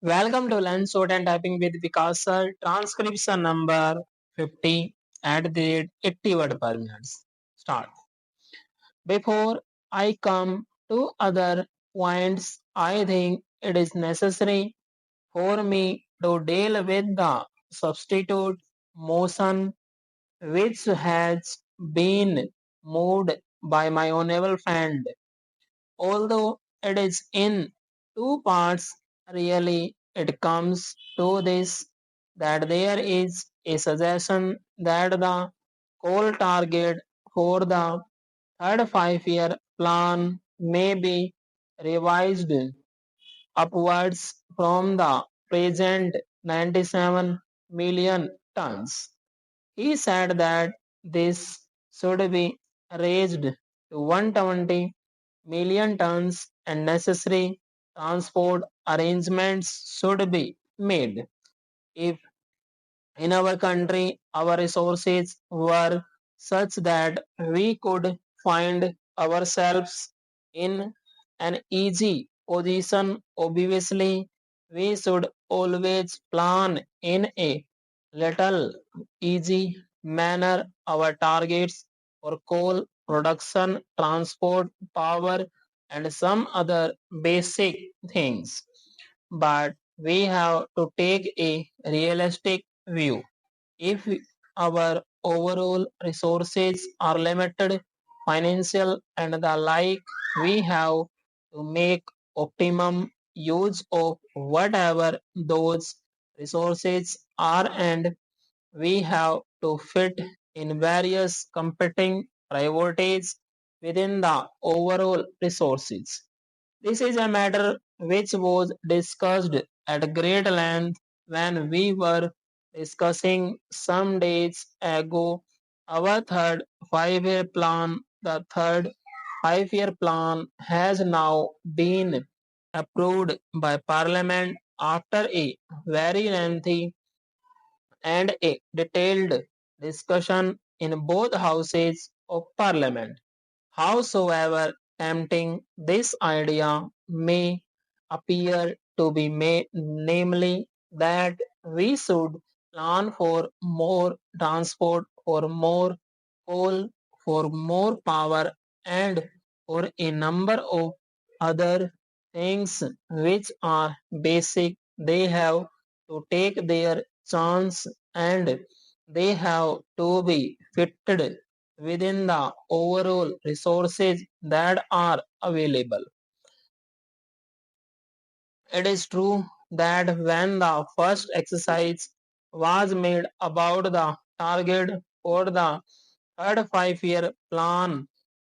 Welcome to Learn Shorthand Typing with Vikas sir. Transcription number 50 at the rate 80 word per minute. Start. Before I come to other points, I think it is necessary for me to deal with the substitute motion which has been moved by my honorable friend. Although it is in two parts, really it comes to this that there is a suggestion that the goal target for the third 5 year plan may be revised upwards from the present 97 million tons. He said that this should be raised to 120 million tons and necessary transport arrangements should be made. If in our country our resources were such that we could find ourselves in an easy position, obviously we should always plan in a little easy manner our targets for coal production, transport, power, and some other basic things. But we have to take a realistic view. If our overall resources are limited, financial and the like, we have to make optimum use of whatever those resources are, and we have to fit in various competing priorities within the overall resources. This is a matter which was discussed at great length when we were discussing some days ago our third 5 year plan. The third 5 year plan has now been approved by Parliament after a very lengthy and a detailed discussion in both houses of Parliament. Howsoever tempting this idea may appear to be made, namely that we should plan for more transport, for more coal, for more power, and for a number of other things which are basic, they have to take their chance and they have to be fitted within the overall resources that are available. It is true that when the first exercise was made about the target for the third 5 year plan,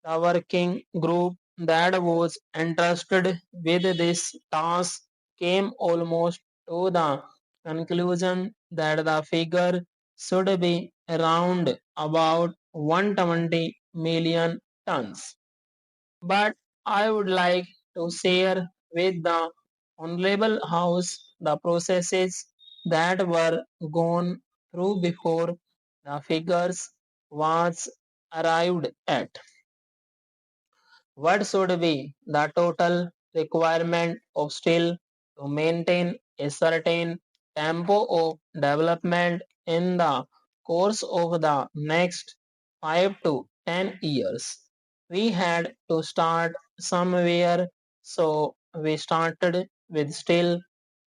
the working group that was entrusted with this task came almost to the conclusion that the figure should be around about 120 million tons. But I would like to share with the Honorable House the processes that were gone through before the figures was arrived at. What should be the total requirement of steel to maintain a certain tempo of development in the course of the next 5 to 10 years? We had to start somewhere, so we started with steel.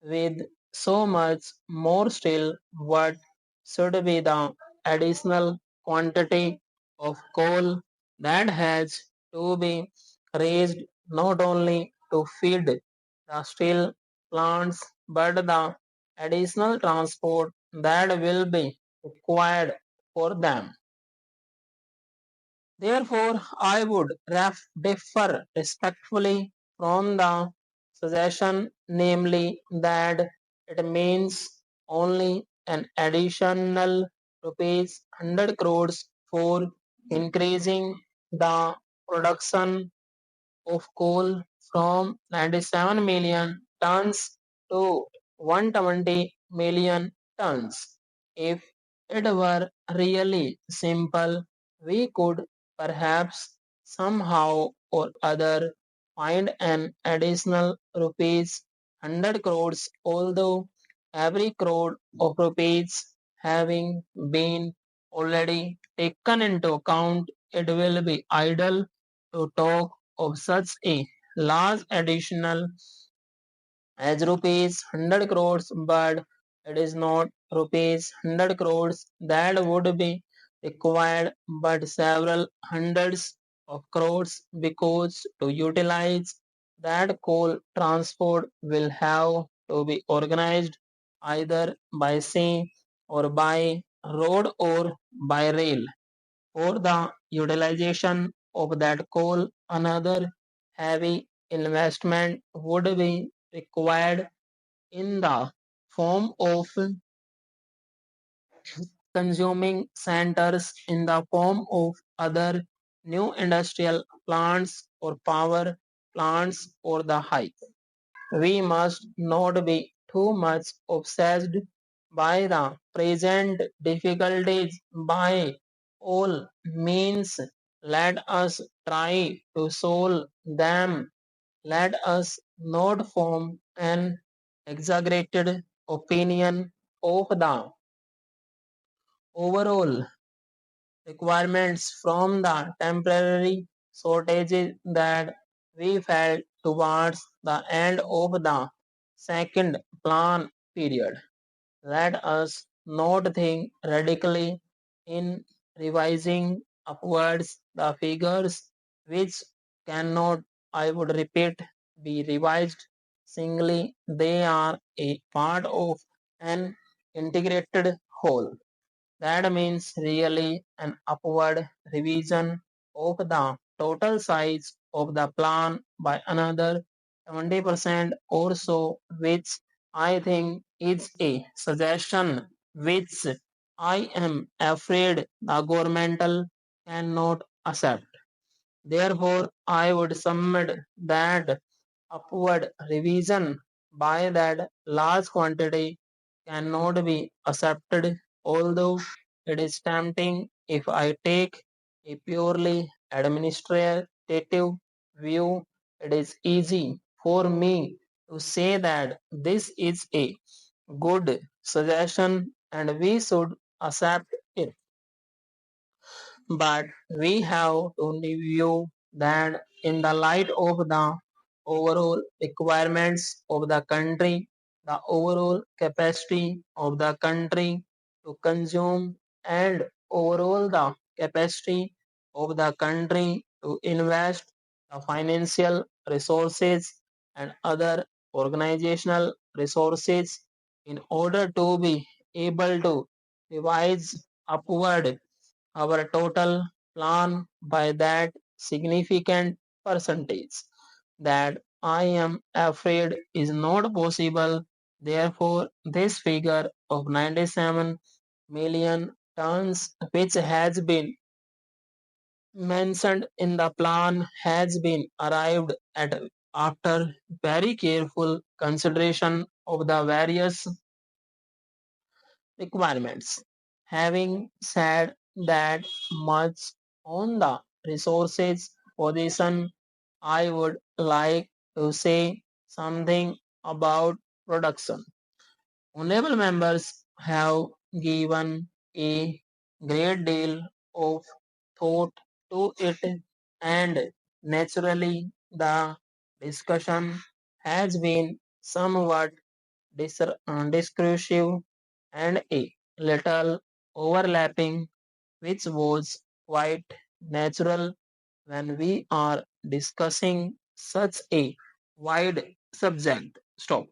With so much more steel, what should be the additional quantity of coal that has to be raised not only to feed the steel plants but the additional transport that will be required for them. Therefore, I would differ respectfully from the suggestion, namely that it means only an additional rupees 100 crores for increasing the production of coal from 97 million tons to 120 million tons. If it were really simple, we could perhaps somehow or other find an additional rupees 100 crores, although every crore of rupees having been already taken into account, it will be idle to talk of such a large additional as rupees 100 crores, but it is not rupees 100 crores that would be required, but several hundreds of crores, because to utilize that coal transport will have to be organized either by sea or by road or by rail. For the utilization of that coal, another heavy investment would be required in the form of consuming centers, in the form of other new industrial plants or power plants or the hike. We must not be too much obsessed by the present difficulties. By all means, let us try to solve them. Let us not form an exaggerated opinion of the overall requirements from the temporary shortages that we felt towards the end of the second plan period. Let us not think radically in revising upwards the figures which cannot, I would repeat, be revised singly. They are a part of an integrated whole. That means really an upward revision of the total size of the plan by another 70% or so, which I think is a suggestion which I am afraid the governmental cannot accept. Therefore, I would submit that upward revision by that large quantity cannot be accepted, although it is tempting if I take a purely administrative view. It is easy for me to say that this is a good suggestion and we should accept it. But we have to review that in the light of the overall requirements of the country, the overall capacity of the country to consume, and overall the capacity of the country to invest the financial resources and other organizational resources in order to be able to revise upward our total plan by that significant percentage that I am afraid is not possible. Therefore, this figure of 97 million tons, which has been mentioned in the plan, has been arrived at after very careful consideration of the various requirements. Having said that much on the resources position, I would like to say something about production. Honorable members have given a great deal of thought to it, and naturally the discussion has been somewhat discursive and a little overlapping, which was quite natural when we are discussing such a wide subject. Stop.